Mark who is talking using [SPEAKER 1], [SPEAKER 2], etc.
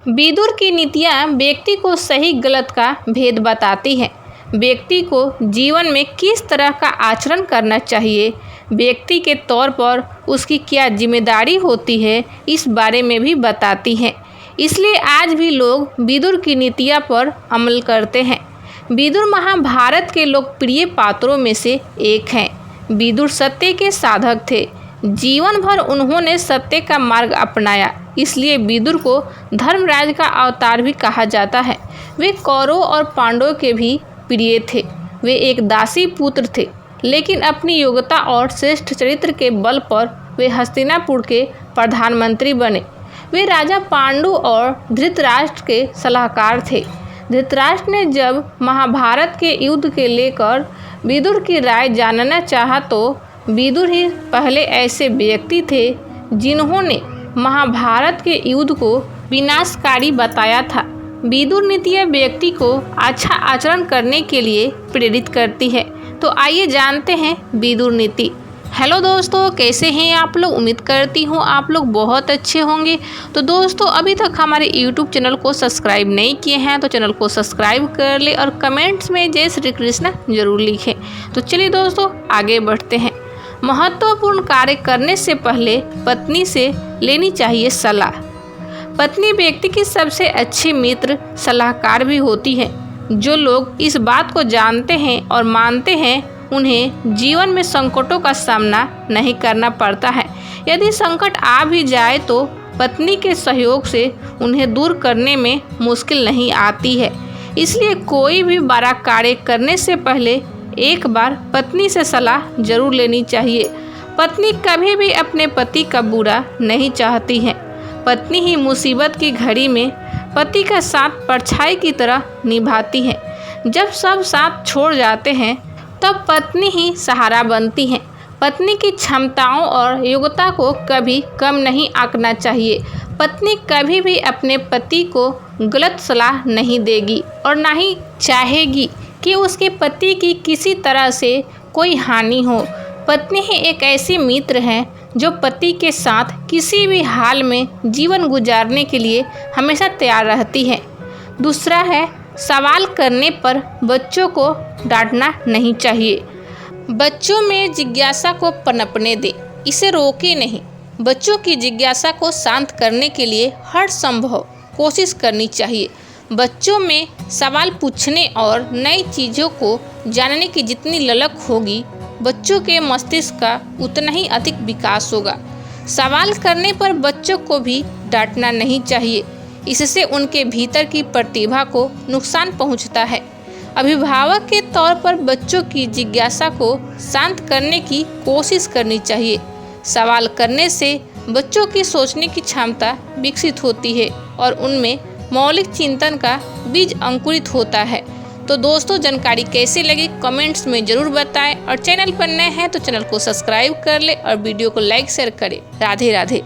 [SPEAKER 1] विदुर की नीतियाँ व्यक्ति को सही गलत का भेद बताती हैं। व्यक्ति को जीवन में किस तरह का आचरण करना चाहिए, व्यक्ति के तौर पर उसकी क्या जिम्मेदारी होती है, इस बारे में भी बताती हैं। इसलिए आज भी लोग विदुर की नीतियाँ पर अमल करते हैं। विदुर महाभारत के लोकप्रिय पात्रों में से एक हैं। विदुर सत्य के साधक थे। जीवन भर उन्होंने सत्य का मार्ग अपनाया, इसलिए विदुर को धर्मराज का अवतार भी कहा जाता है। वे कौरवों और पांडवों के भी प्रिय थे। वे एक दासी पुत्र थे, लेकिन अपनी योग्यता और श्रेष्ठ चरित्र के बल पर वे हस्तिनापुर के प्रधानमंत्री बने। वे राजा पांडु और धृतराष्ट्र के सलाहकार थे। धृतराष्ट्र ने जब महाभारत के युद्ध के लेकर विदुर की राय जानना चाहा तो विदुर ही पहले ऐसे व्यक्ति थे जिन्होंने महाभारत के युद्ध को विनाशकारी बताया था। विदुर नीतियाँ व्यक्ति को अच्छा आचरण करने के लिए प्रेरित करती है। तो आइए जानते हैं विदुर नीति। हेलो दोस्तों, कैसे हैं आप लोग? उम्मीद करती हूँ आप लोग बहुत अच्छे होंगे। तो दोस्तों, अभी तक हमारे YouTube चैनल को सब्सक्राइब नहीं किए हैं तो चैनल को सब्सक्राइब कर ले और कमेंट्स में जय श्री कृष्ण जरूर लिखें। तो चलिए दोस्तों, आगे बढ़ते हैं। महत्वपूर्ण कार्य करने से पहले पत्नी से लेनी चाहिए सलाह। पत्नी व्यक्ति की सबसे अच्छी मित्र सलाहकार भी होती है। जो लोग इस बात को जानते हैं और मानते हैं, उन्हें जीवन में संकटों का सामना नहीं करना पड़ता है। यदि संकट आ भी जाए तो पत्नी के सहयोग से उन्हें दूर करने में मुश्किल नहीं आती है। इसलिए कोई भी बड़ा कार्य करने से पहले एक बार पत्नी से सलाह जरूर लेनी चाहिए। पत्नी कभी भी अपने पति का बुरा नहीं चाहती है। पत्नी ही मुसीबत की घड़ी में पति का साथ परछाई की तरह निभाती है। जब सब साथ छोड़ जाते हैं तब पत्नी ही सहारा बनती है। पत्नी की क्षमताओं और योग्यता को कभी कम नहीं आंकना चाहिए। पत्नी कभी भी अपने पति को गलत सलाह नहीं देगी और ना ही चाहेगी कि उसके पति की किसी तरह से कोई हानि हो। पत्नी ही एक ऐसी मित्र है जो पति के साथ किसी भी हाल में जीवन गुजारने के लिए हमेशा तैयार रहती है। दूसरा है, सवाल करने पर बच्चों को डांटना नहीं चाहिए। बच्चों में जिज्ञासा को पनपने दें, इसे रोके नहीं। बच्चों की जिज्ञासा को शांत करने के लिए हर संभव कोशिश करनी चाहिए। बच्चों में सवाल पूछने और नई चीज़ों को जानने की जितनी ललक होगी, बच्चों के मस्तिष्क का उतना ही अधिक विकास होगा। सवाल करने पर बच्चों को भी डांटना नहीं चाहिए, इससे उनके भीतर की प्रतिभा को नुकसान पहुंचता है। अभिभावक के तौर पर बच्चों की जिज्ञासा को शांत करने की कोशिश करनी चाहिए। सवाल करने से बच्चों की सोचने की क्षमता विकसित होती है और उनमें मौलिक चिंतन का बीज अंकुरित होता है। तो दोस्तों, जानकारी कैसी लगी कमेंट्स में ज़रूर बताएं और चैनल पर नए हैं तो चैनल को सब्सक्राइब कर ले और वीडियो को लाइक शेयर करें। राधे राधे।